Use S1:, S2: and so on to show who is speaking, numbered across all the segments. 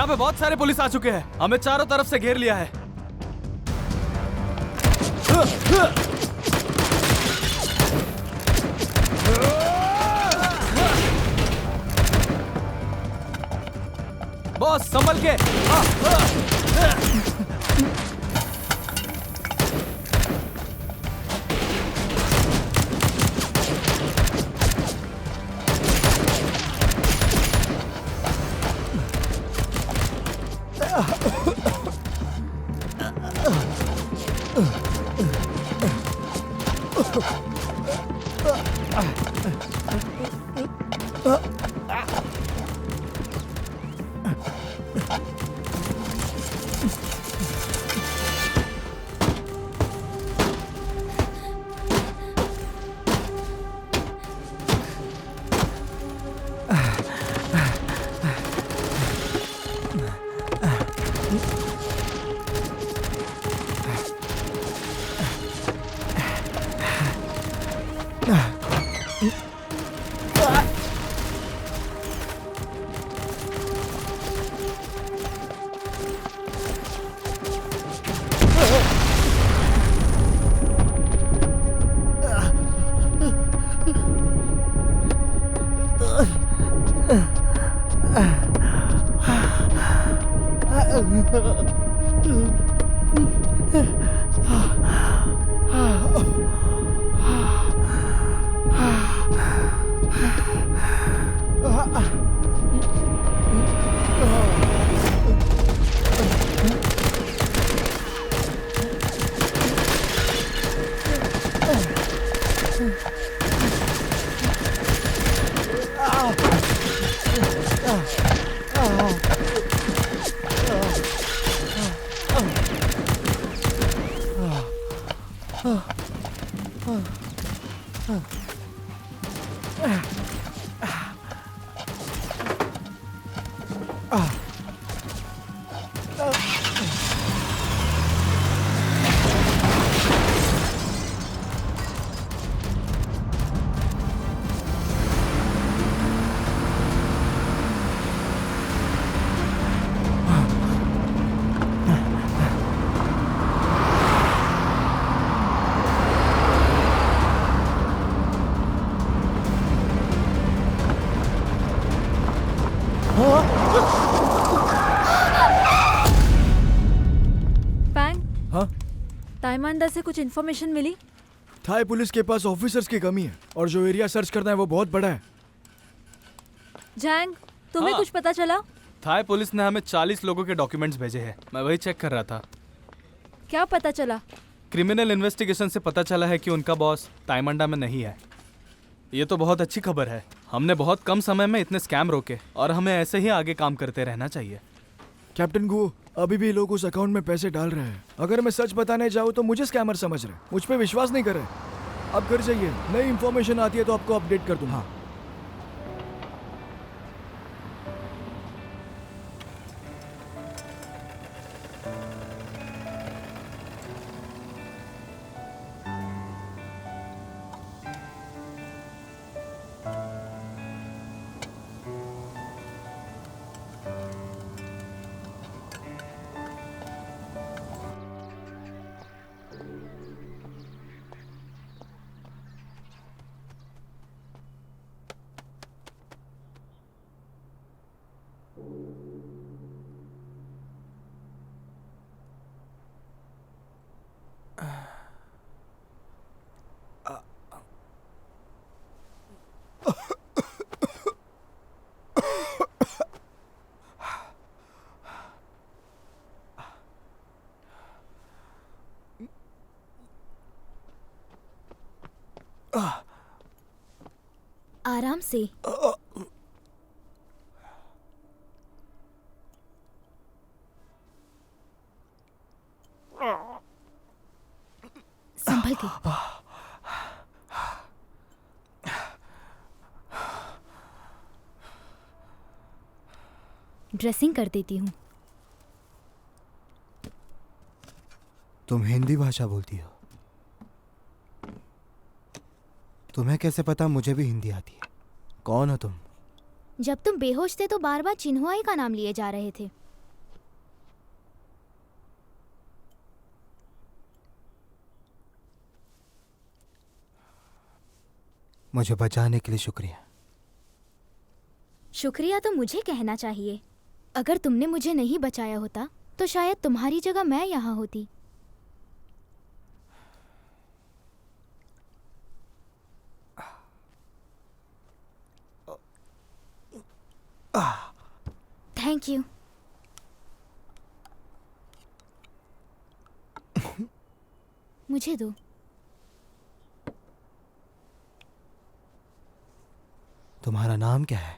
S1: यहाँ पे बहुत सारे पुलिस आ चुके हैं, हमें चारों तरफ से घेर लिया है। बॉस संभल के।
S2: ताइमांडा से कुछ इन्फॉर्मेशन मिली?
S3: थाई पुलिस के पास ऑफिसर्स की कमी है और जो एरिया सर्च करना है वो बहुत बड़ा है।
S2: जैंग, तुम्हें कुछ पता चला?
S1: थाई पुलिस ने हमें 40 लोगों के डॉक्यूमेंट्स भेजे हैं, मैं वही चेक कर रहा था।
S2: क्या पता चला?
S1: क्रिमिनल इन्वेस्टिगेशन से पता चला है कि उनका बॉस ताइमांडा में नहीं है। ये तो बहुत अच्छी खबर है। हमने बहुत कम समय में इतने स्कैम रोके और हमें ऐसे ही आगे काम करते रहना चाहिए।
S3: कैप्टन गो, अभी भी लोग उस अकाउंट में पैसे डाल रहे हैं। अगर मैं सच बताने जाऊँ तो मुझे स्कैमर समझ रहे हैं, मुझ पे विश्वास नहीं कर रहे। अब घर जाइए, नई इन्फॉर्मेशन आती है तो आपको अपडेट कर दूंगा।
S4: आराम से। संभल के। ड्रेसिंग कर देती हूँ।
S5: तुम हिंदी भाषा बोलती हो? तुम्हें कैसे पता मुझे भी हिंदी आती है? कौन हो तुम?
S4: जब तुम बेहोश थे तो बार बार चिन्हुआई का नाम लिए जा रहे थे।
S5: मुझे बचाने के लिए शुक्रिया।
S4: शुक्रिया तो मुझे कहना चाहिए। अगर तुमने मुझे नहीं बचाया होता तो शायद तुम्हारी जगह मैं यहाँ होती। Thank you. मुझे दो।
S5: तुम्हारा नाम क्या है?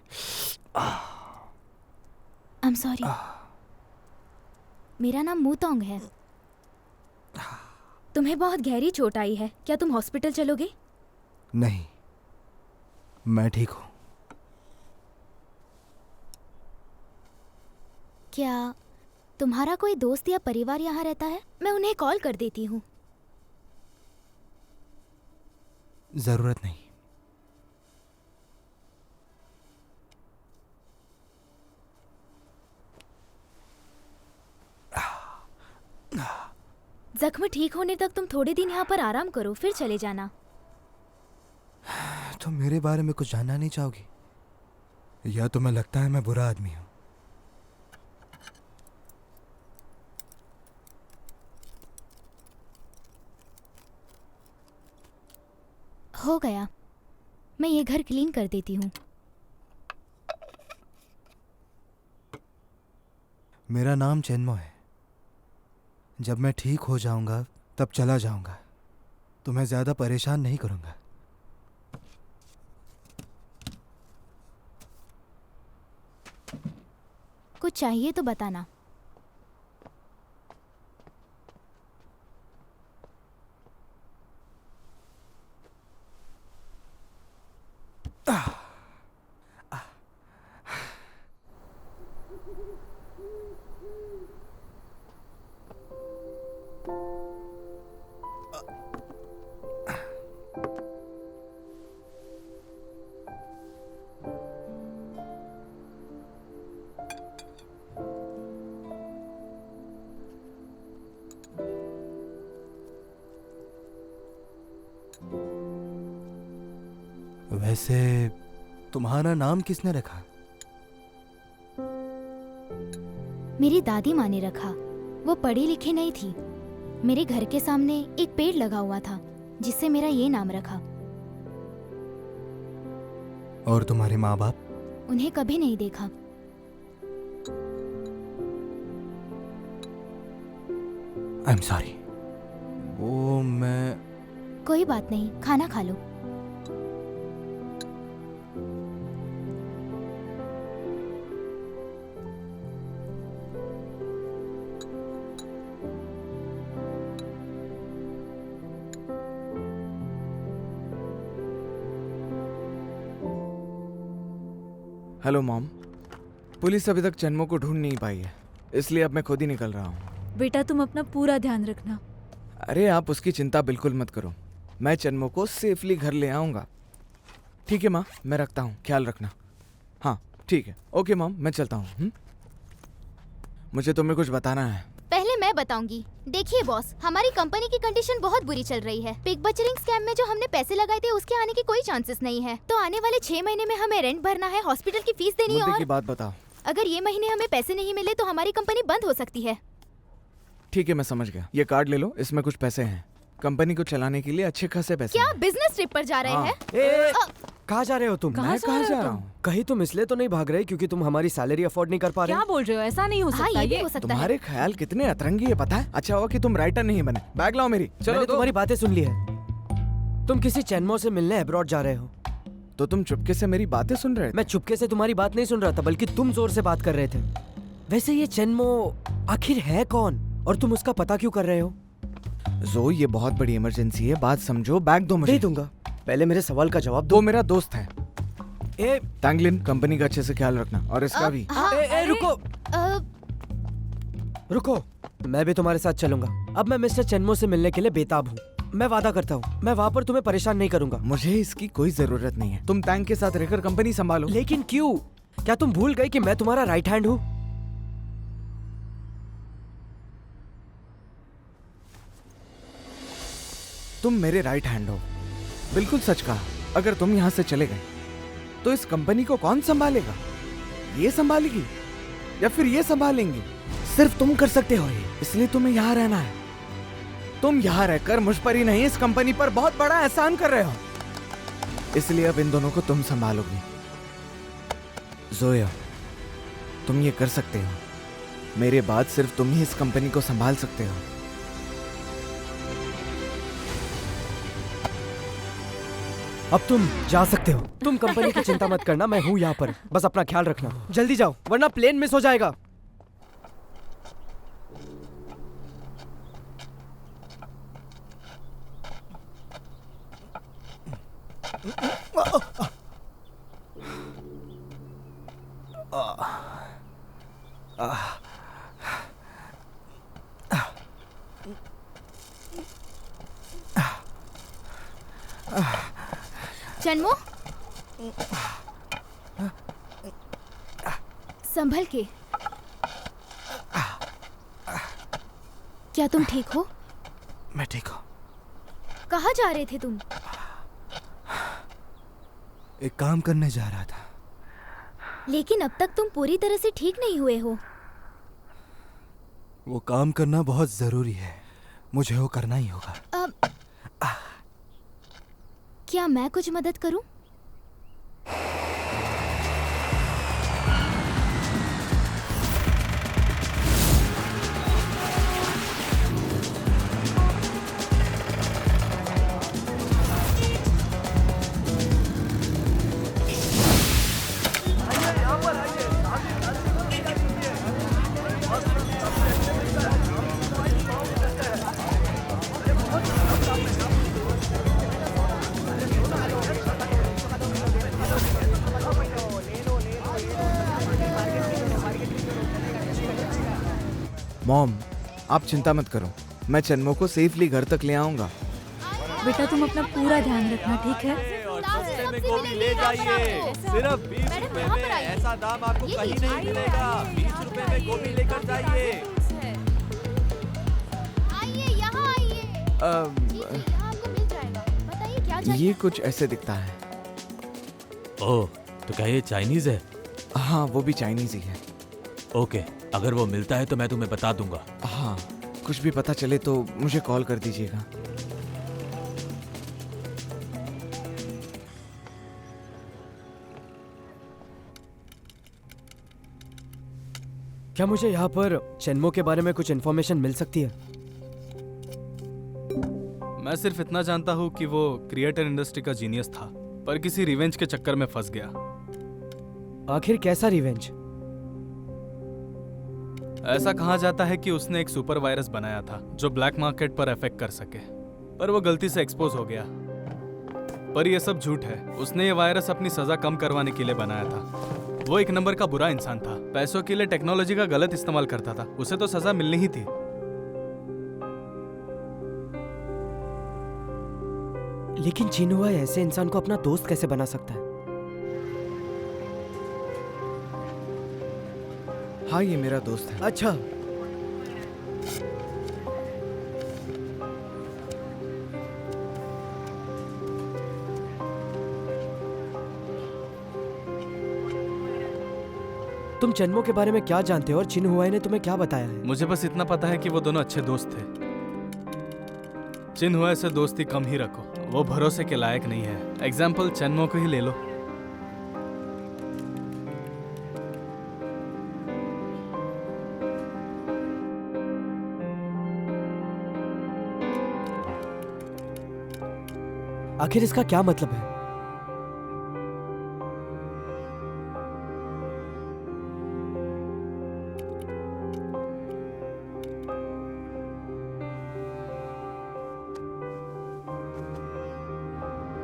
S4: I am sorry. मेरा नाम मूतोंग है। तुम्हें बहुत गहरी चोट आई है, क्या तुम हॉस्पिटल चलोगे?
S5: नहीं, मैं ठीक हूँ।
S4: क्या तुम्हारा कोई दोस्त या परिवार यहाँ रहता है? मैं उन्हें कॉल कर देती हूँ।
S5: जरूरत नहीं।
S4: जख्म ठीक होने तक तुम थोड़े दिन यहाँ पर आराम करो, फिर चले जाना।
S5: तुम मेरे बारे में कुछ जानना नहीं चाहोगी, या तुम्हें लगता है मैं बुरा आदमी हूँ?
S4: हो गया, मैं ये घर क्लीन कर देती हूँ।
S5: मेरा नाम चेन्मो है। जब मैं ठीक हो जाऊंगा तब चला जाऊंगा। तुम्हें ज्यादा परेशान नहीं करूंगा।
S4: कुछ चाहिए तो बताना।
S5: वैसे तुम्हारा नाम किसने रखा?
S4: मेरी दादी माँ ने रखा। वो पढ़ी लिखी नहीं थी। मेरे घर के सामने एक पेड़ लगा हुआ था जिससे मेरा ये नाम रखा।
S5: और तुम्हारे माँ बाप?
S4: उन्हें कभी नहीं देखा।
S5: I am sorry. वो मैं
S4: कोई बात नहीं, खाना खा लो।
S6: हेलो मॉम, पुलिस अभी तक चेन्मो को ढूंढ नहीं पाई है, इसलिए अब मैं खुद ही निकल रहा हूँ।
S2: बेटा तुम अपना पूरा ध्यान रखना।
S6: अरे आप उसकी चिंता बिल्कुल मत करो, मैं चेन्मो को सेफली घर ले आऊँगा। ठीक है माँ, मैं रखता हूँ, ख्याल रखना। हाँ ठीक है, ओके मॉम, मैं चलता हूँ। मुझे तुम्हें कुछ बताना है।
S4: पहले मैं बताऊंगी। देखिए बॉस, हमारी कंपनी की कंडीशन बहुत बुरी चल रही है। पिग बचरिंग स्कैम में जो हमने पैसे लगाए थे उसके आने की कोई चांसेस नहीं है। तो आने वाले 6 महीने में हमें रेंट भरना है, हॉस्पिटल की फीस देनी है,
S6: मुद्दे
S4: और
S6: की बात बताओ।
S4: अगर ये महीने हमें पैसे नहीं मिले तो हमारी कंपनी बंद हो सकती है।
S6: ठीक है, मैं समझ गया। ये कार्ड ले लो, इसमें कुछ पैसे हैं। कंपनी को चलाने के लिए अच्छे खासे पैसे
S4: क्या
S6: हैं।
S4: बिजनेस ट्रिप पर जा रहे
S6: हाँ।
S4: हैं?
S7: कहाँ जा रहे हो तुम?
S6: मैं कहाँ जा रहा हूँ?
S7: कहीं तुम इसलिए तो नहीं भाग रहे क्योंकि तुम हमारी सैलरी अफोर्ड नहीं कर पा रहे?
S2: क्या बोल रहे हो? ऐसा नहीं हो
S4: हाँ,
S2: सकता।
S4: ये भी हो सकता है।
S6: तुम्हारे ख्याल कितने अतरंगी है पता है। अच्छा हुआ कि तुम राइटर नहीं बने। बैग लाओ मेरी, चलो।
S7: मैंने तुम्हारी बातें सुन ली है। तुम किसी चेन्मो से मिलने अब्रॉड जा रहे हो।
S6: तो तुम चुपके से मेरी बातें सुन रहे थे?
S7: मैं चुपके से तुम्हारी बात नहीं सुन रहा था, बल्कि तुम जोर से बात कर रहे थे। वैसे ये चेन्मो आखिर है कौन, और तुम उसका पता क्यों कर रहे हो?
S6: जो ये बहुत बड़ी इमरजेंसी है, बात समझो। बैग दो मुझे।
S7: दे दूंगा, पहले मेरे सवाल का जवाब
S6: दो।
S7: दो।
S6: मेरा दोस्त है
S7: ए,
S6: तैंगलिन, कंपनी का अच्छे से ख्याल रखना, और इसका भी।
S4: हाँ,
S7: ए, रुको रुको, मैं भी तुम्हारे साथ चलूंगा। अब मैं मिस्टर चेन्मो से मिलने के लिए बेताब हूँ। मैं वादा करता हूँ, मैं वहाँ पर तुम्हें परेशान नहीं करूंगा।
S6: मुझे इसकी कोई जरूरत नहीं है। तुम टैंक के साथ रहकर कंपनी संभालो।
S7: लेकिन क्यों? क्या तुम भूल गए कि मैं तुम्हारा राइट हैंड हूँ?
S6: तुम मेरे राइट हैंड हो। बिल्कुल सच कहा। अगर तुम यहाँ से चले गए तो इस कंपनी को कौन संभालेगा? ये संभालेगी या फिर ये संभालेंगे? सिर्फ तुम कर सकते हो ये, इसलिए तुम्हें यहाँ रहना है। तुम यहाँ रहकर मुझ पर ही नहीं इस कंपनी पर बहुत बड़ा एहसान कर रहे हो, इसलिए अब इन दोनों को तुम संभालोगी। जोया, तुम ये कर सकते हो। मेरे बाद सिर्फ तुम ही इस कंपनी को संभाल सकते हो।
S7: अब तुम जा सकते हो। तुम कंपनी की चिंता मत करना, मैं हूँ यहाँ पर। बस अपना ख्याल रखना। जल्दी जाओ वरना प्लेन मिस हो जाएगा।
S4: जन्मो, संभल के। क्या तुम ठीक हो?
S5: मैं ठीक हूँ।
S4: कहाँ जा रहे थे तुम?
S5: एक काम करने जा रहा था।
S4: लेकिन अब तक तुम पूरी तरह से ठीक नहीं हुए हो।
S5: वो काम करना बहुत जरूरी है, मुझे वो करना ही होगा।
S4: क्या मैं कुछ मदद करूं?
S6: मॉम, आप चिंता मत करो, मैं चन्मो को सेफली घर तक ले आऊंगा।
S2: बेटा तुम अपना पूरा ध्यान रखना, ठीक है?
S1: ले जाइए, सिर्फ 20 रुपए में। ऐसा दाम आपको कहीं नहीं मिलेगा। 20 रुपए में गोभी लेकर जाइए।
S4: आइए, यहाँ आइए। जी, यहाँ आपको मिल जाएगा। बताइए क्या चाहिए?
S6: ये कुछ ऐसे दिखता है।
S8: ओह, तो क्या ये चाइनीज है?
S6: हाँ, वो भी चाइनीज ही है।
S8: ओके, अगर वो मिलता है तो मैं तुम्हें बता दूंगा।
S6: हाँ, कुछ भी पता चले तो मुझे कॉल कर दीजिएगा।
S7: क्या मुझे यहाँ पर चेन्मो के बारे में कुछ इन्फॉर्मेशन मिल सकती है?
S1: मैं सिर्फ इतना जानता हूँ कि वो क्रिएटर इंडस्ट्री का जीनियस था, पर किसी रिवेंज के चक्कर में फंस गया।
S7: आखिर कैसा रिवेंज?
S1: ऐसा कहा जाता है कि उसने एक सुपर वायरस बनाया था जो ब्लैक मार्केट पर इफेक्ट कर सके, पर वो गलती से एक्सपोज हो गया। पर ये सब झूठ है। उसने ये वायरस अपनी सजा कम करवाने के लिए बनाया था। वो एक नंबर का बुरा इंसान था, पैसों के लिए टेक्नोलॉजी का गलत इस्तेमाल करता था। उसे तो सजा मिलनी ही थी।
S7: लेकिन चिन्हुआ ऐसे इंसान को अपना दोस्त कैसे बना सकता है?
S6: हाँ, ये मेरा दोस्त है।
S7: अच्छा, तुम चेन्मो के बारे में क्या जानते हो और चिन्हुआ ने तुम्हें क्या बताया है?
S1: मुझे बस इतना पता है कि वो दोनों अच्छे दोस्त थे। चिन्हुआ से दोस्ती कम ही रखो, वो भरोसे के लायक नहीं है। एग्जाम्पल चेन्मो को ही ले लो।
S7: आखिर इसका क्या मतलब है?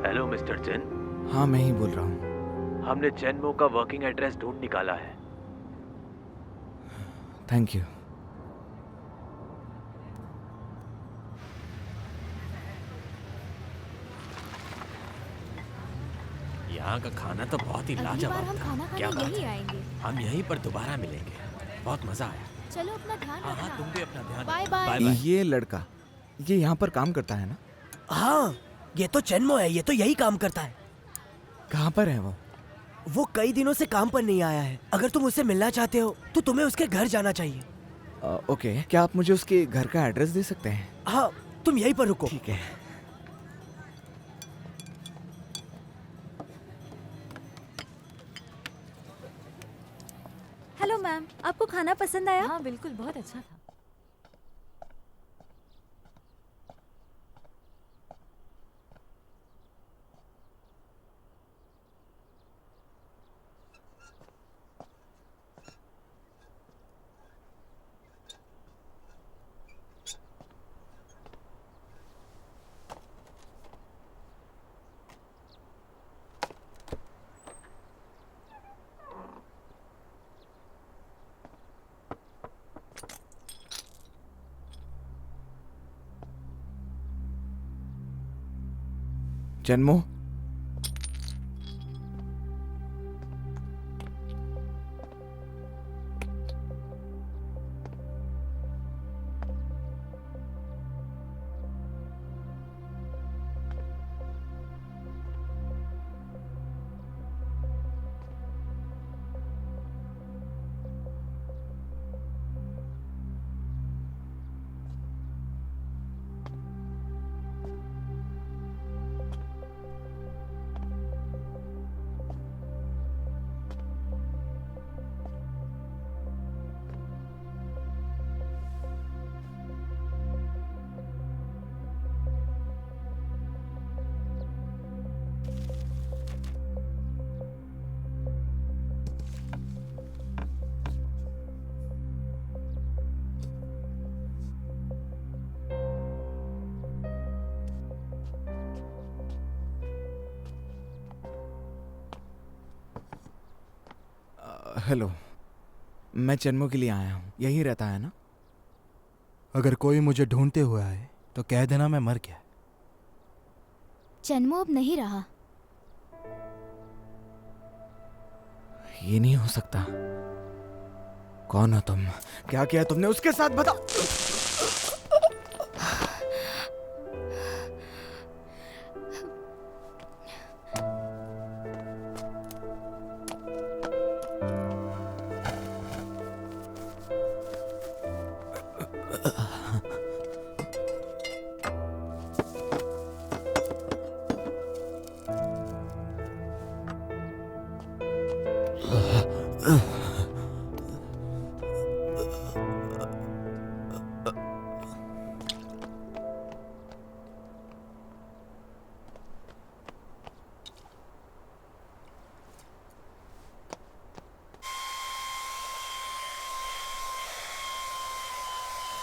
S8: हेलो मिस्टर चेन,
S6: हाँ, मैं ही बोल रहा हूँ।
S8: हमने चेनमो का वर्किंग एड्रेस ढूंढ निकाला है।
S6: Thank you.
S8: यहाँ का खाना तो बहुत ही
S4: अगली बार
S8: लाजवाब
S4: हम
S8: था।
S4: खाना
S8: क्या
S4: खाने
S8: बात
S4: यही
S8: है?
S4: आएंगे।
S8: हम यहीं पर दोबारा मिलेंगे। बहुत मजा आया।
S4: चलो अपना ध्यान
S8: हाँ हाँ, तुम
S4: रखना।
S8: भी अपना ध्यान
S4: बाय
S8: रखो।
S4: बाय।
S8: Bye bye.
S6: ये लड़का, ये यहाँ पर काम करता है ना?
S7: हाँ, ये तो चेन्मो है, ये तो यही काम करता है।
S6: कहाँ पर है वो?
S7: वो कई दिनों से काम पर नहीं आया है। अगर तुम उससे मिलना चाहते हो तो तुम्हें उसके घर जाना चाहिए।
S6: ओके, क्या आप मुझे उसके घर का एड्रेस दे सकते हैं?
S7: हाँ, तुम यहीं पर रुको।
S6: ठीक है।
S2: हेलो मैम, आपको खाना पसंद आया?
S9: हाँ बिल्कुल, बहुत अच्छा था।
S6: जन्मो, हेलो, मैं जन्मो के लिए आया हूँ। यहीं रहता है ना?
S5: अगर कोई मुझे ढूंढते हुए आए तो कह देना मैं मर गया।
S4: जन्मो अब नहीं रहा।
S6: ये नहीं हो सकता। कौन हो तुम? क्या किया तुमने उसके साथ? बताओ।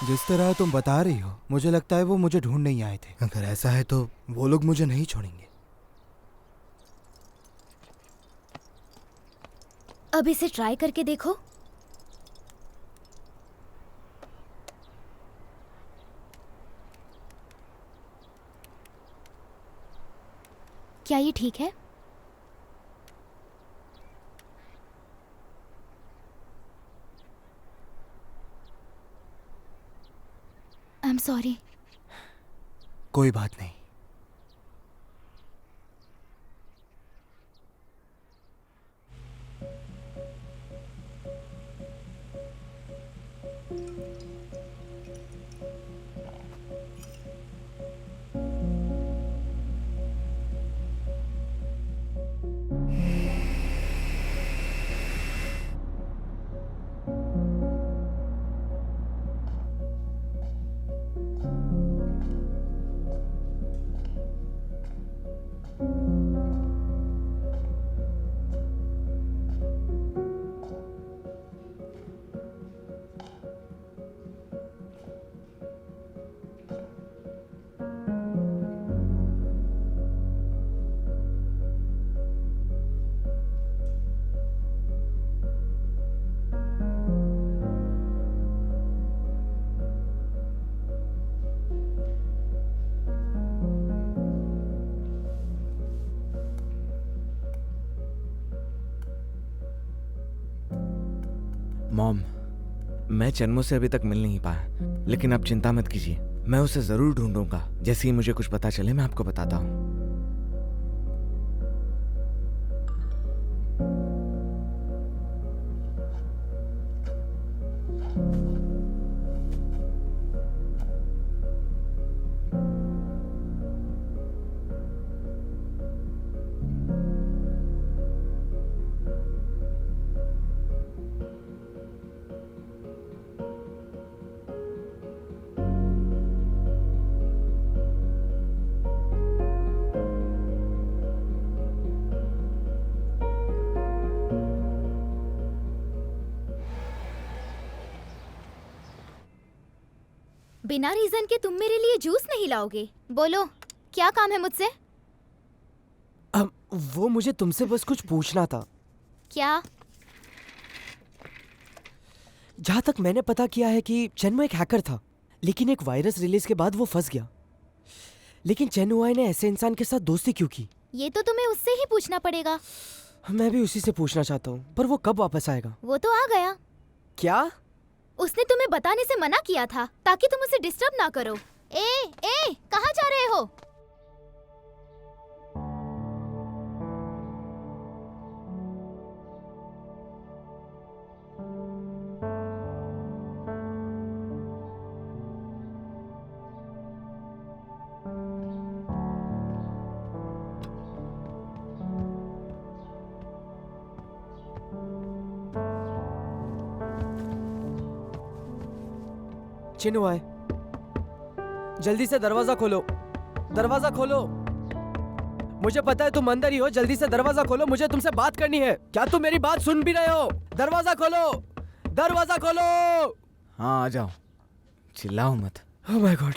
S5: जिस तरह तुम बता रही हो, मुझे लगता है वो मुझे ढूंढ नहीं आए थे। अगर ऐसा है तो वो लोग मुझे नहीं छोड़ेंगे।
S4: अब इसे ट्राई करके देखो। क्या ये ठीक है? I am sorry.
S5: कोई बात नहीं।
S6: मॉम, मैं जन्मो से अभी तक मिल नहीं पाया, लेकिन आप चिंता मत कीजिए, मैं उसे जरूर ढूंढूंगा। जैसे ही मुझे कुछ पता चले मैं आपको बताता हूँ।
S4: बिना रीजन के तुम मेरे लिए जूस नहीं लाओगे? बोलो, क्या काम है मुझसे?
S7: वो मुझे तुमसे बस कुछ पूछना था।
S4: क्या?
S7: जहाँ तक मैंने पता किया है कि चेन्मो एक हैकर था, लेकिन एक वायरस रिलीज के बाद वो फंस गया। लेकिन चेन्हुआई ने ऐसे इंसान के साथ दोस्ती क्यों की?
S4: ये तो तुम्हें उससे ही पूछना पड़ेगा।
S7: मैं भी उसी से पूछना चाहता हूँ, पर वो कब वापस आएगा?
S4: वो तो आ गया।
S7: क्या?
S4: उसने तुम्हें बताने से मना किया था ताकि तुम उसे डिस्टर्ब ना करो। ए, कहाँ जा रहे हो?
S7: चेन्हुआई, जल्दी से दरवाजा खोलो। दरवाजा खोलो। मुझे पता है तुम अंदर ही हो, जल्दी से दरवाजा खोलो, मुझे तुमसे बात करनी है। क्या तुम मेरी बात सुन भी रहे हो? दरवाजा खोलो, दरवाजा खोलो।
S6: हाँ आ जाओ, चिल्लाओ मत।
S7: ओह माय गॉड,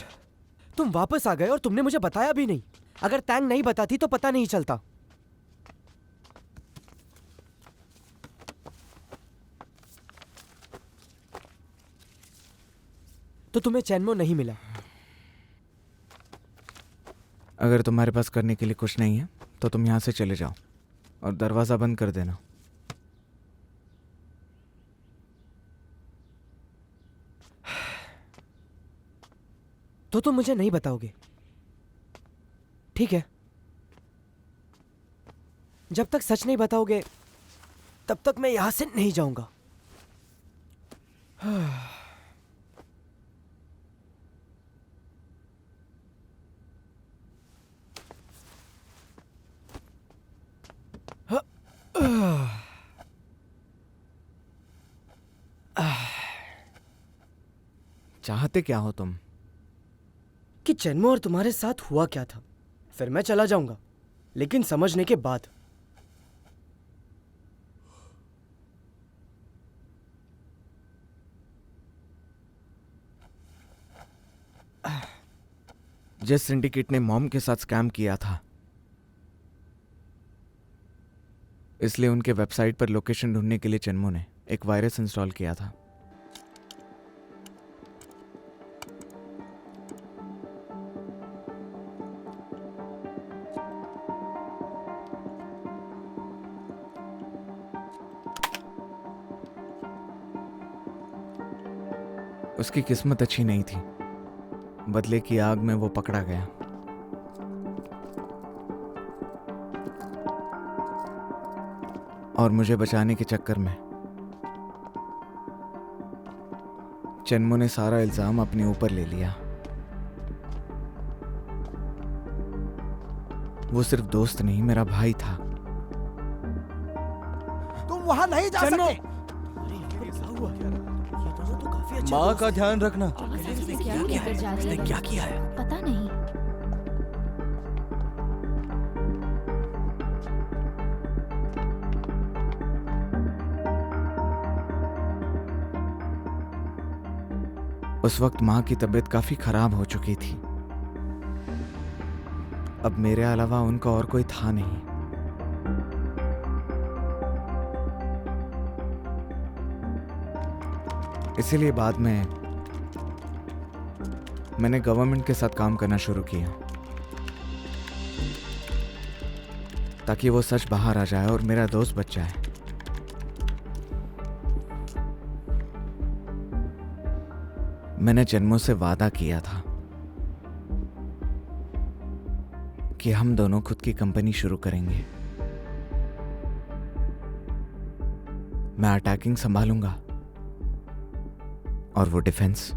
S7: तुम वापस आ गए और तुमने मुझे बताया भी नहीं। अगर तैंग नहीं बताती तो पता नहीं चलता। तो तुम्हें चेन्मो नहीं मिला?
S6: अगर तुम्हारे पास करने के लिए कुछ नहीं है तो तुम यहाँ से चले जाओ और दरवाज़ा बंद कर देना।
S7: तो तुम मुझे नहीं बताओगे, ठीक है? जब तक सच नहीं बताओगे तब तक मैं यहां से नहीं जाऊंगा।
S6: चाहते क्या हो तुम?
S7: कि चेन्मो और तुम्हारे साथ हुआ क्या था, फिर मैं चला जाऊंगा, लेकिन समझने के बाद।
S6: जिस सिंडिकेट ने मॉम के साथ स्कैम किया था, इसलिए उनके वेबसाइट पर लोकेशन ढूंढने के लिए चेन्मो ने एक वायरस इंस्टॉल किया था। उसकी किस्मत अच्छी नहीं थी, बदले की आग में वो पकड़ा गया। और मुझे बचाने के चक्कर में चेन्मो ने सारा इल्जाम अपने ऊपर ले लिया। वो सिर्फ दोस्त नहीं, मेरा भाई था।
S5: तुम वहां नहीं जा सकते। माँ का ध्यान रखना।
S4: क्या लेकर जा रही है?
S5: क्या किया है?
S4: पता नहीं।
S6: उस वक्त माँ की तबीयत काफी खराब हो चुकी थी। अब मेरे अलावा उनका और कोई था नहीं। इसीलिए बाद में मैंने गवर्नमेंट के साथ काम करना शुरू किया, ताकि वो सच बाहर आ जाए और मेरा दोस्त बच जाए। मैंने चेन्मो से वादा किया था कि हम दोनों खुद की कंपनी शुरू करेंगे। मैं अटैकिंग संभालूंगा और वो डिफेंस।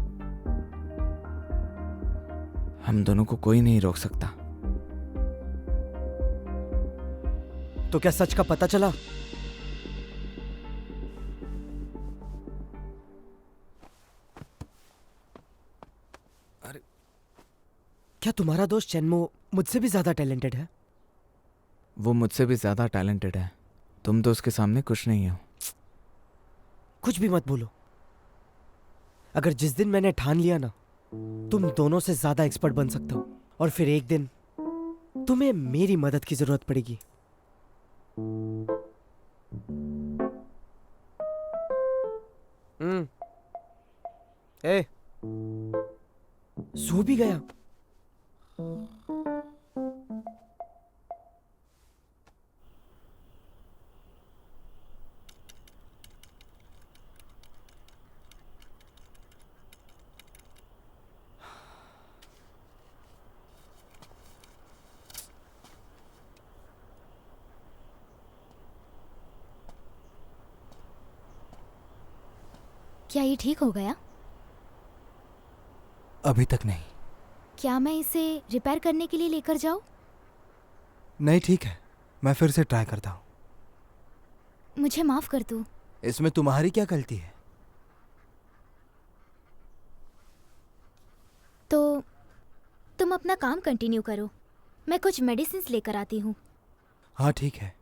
S6: हम दोनों को कोई नहीं रोक सकता।
S7: तो क्या सच का पता चला?
S6: अरे,
S7: क्या तुम्हारा दोस्त चेन्मो मुझसे भी ज्यादा टैलेंटेड है?
S6: वो मुझसे भी ज्यादा टैलेंटेड है। तुम तो उसके सामने कुछ नहीं हो।
S7: कुछ भी मत बोलो। अगर जिस दिन मैंने ठान लिया ना तुम दोनों से ज्यादा एक्सपर्ट बन सकते हो और फिर एक दिन तुम्हें मेरी मदद की जरूरत पड़ेगी। ए, सो भी गया।
S4: क्या ये ठीक हो गया?
S5: अभी तक नहीं।
S4: क्या मैं इसे रिपेयर करने के लिए लेकर जाऊं?
S5: नहीं, ठीक है, मैं फिर से ट्राई करता हूँ।
S4: मुझे माफ कर दो।
S5: इसमें तुम्हारी क्या गलती है?
S4: तो तुम अपना काम कंटिन्यू करो, मैं कुछ मेडिसिन लेकर आती हूँ।
S5: हाँ ठीक है।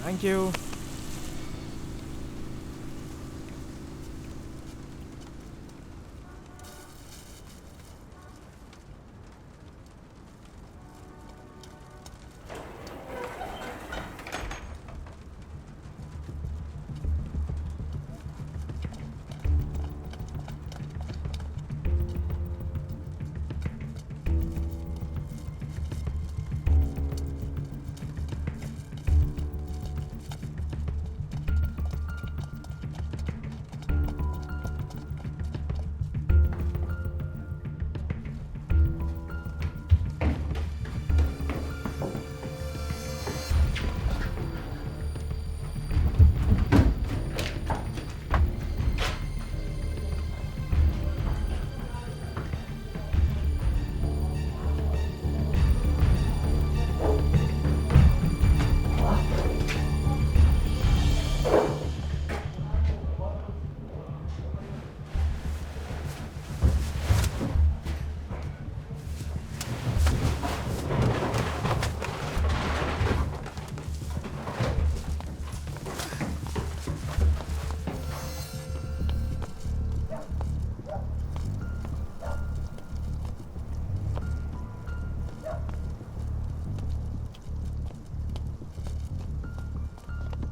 S3: Thank you.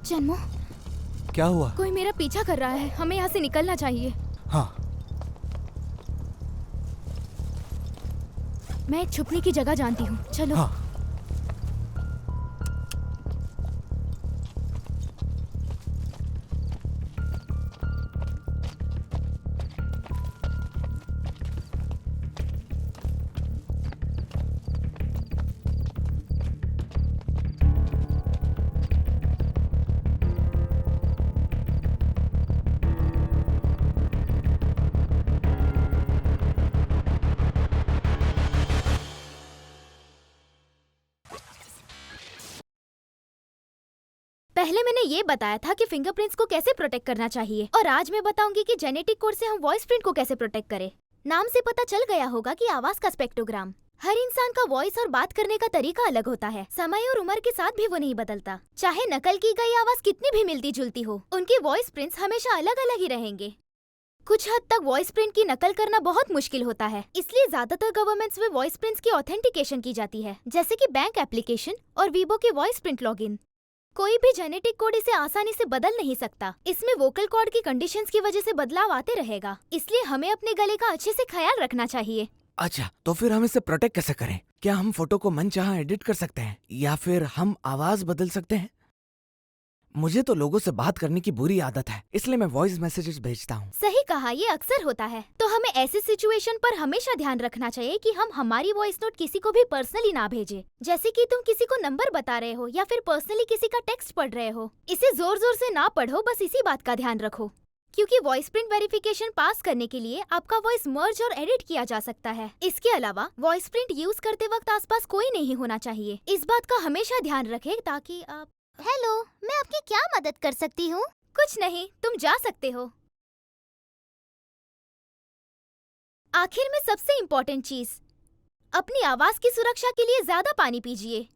S4: जन्मो,
S5: क्या हुआ?
S4: कोई मेरा पीछा कर रहा है, हमें यहाँ से निकलना चाहिए।
S5: हाँ,
S4: मैं एक छुपने की जगह जानती हूँ, चलो।
S5: हाँ।
S4: पहले मैंने ये बताया था कि फिंगरप्रिंट्स को कैसे प्रोटेक्ट करना चाहिए, और आज मैं बताऊंगी कि जेनेटिक कोड से हम वॉइस प्रिंट को कैसे प्रोटेक्ट करें। नाम से पता चल गया होगा कि आवाज का स्पेक्ट्रोग्राम। हर इंसान का वॉइस और बात करने का तरीका अलग होता है, समय और उम्र के साथ भी वो नहीं बदलता। चाहे नकल की गई आवाज कितनी भी मिलती जुलती हो, उनके वॉइस प्रिंट्स हमेशा अलग अलग ही रहेंगे। कुछ हद तक वॉइस प्रिंट की नकल करना बहुत मुश्किल होता है, इसलिए ज्यादातर गवर्नमेंट्स में वॉइस प्रिंट्स की ऑथेंटिकेशन की जाती है, जैसे कि बैंक एप्लीकेशन और वीबो के वॉइस प्रिंट लॉगिन। कोई भी जेनेटिक कोड इसे आसानी से बदल नहीं सकता। इसमें वोकल कॉर्ड की कंडीशंस की वजह से बदलाव आते रहेगा, इसलिए हमें अपने गले का अच्छे से ख्याल रखना चाहिए।
S6: अच्छा, तो फिर हम इसे प्रोटेक्ट कैसे करें? क्या हम फोटो को मनचाहा एडिट कर सकते हैं या फिर हम आवाज बदल सकते हैं? मुझे तो लोगों से बात करने की बुरी आदत है, इसलिए मैं वॉइस मैसेजेस भेजता हूँ।
S4: सही कहा, ये अक्सर होता है। तो हमें ऐसे सिचुएशन पर हमेशा ध्यान रखना चाहिए कि हम हमारी वॉइस नोट किसी को भी पर्सनली ना भेजें। जैसे कि तुम किसी को नंबर बता रहे हो या फिर पर्सनली किसी का टेक्स्ट पढ़ रहे हो, इसे जोर जोर से ना पढ़ो, बस इसी बात का ध्यान रखो। क्योंकि वॉइस प्रिंट वेरिफिकेशन पास करने के लिए आपका वॉइस मर्ज और एडिट किया जा सकता है। इसके अलावा वॉइस प्रिंट यूज करते वक्त आसपास कोई नहीं होना चाहिए। इस बात का हमेशा ध्यान रखें ताकि आप। हेलो, मैं आपकी क्या मदद कर सकती हूँ? कुछ नहीं, तुम जा सकते हो। आखिर में सबसे इम्पोर्टेंट चीज, अपनी आवाज की सुरक्षा के लिए ज्यादा पानी पीजिए।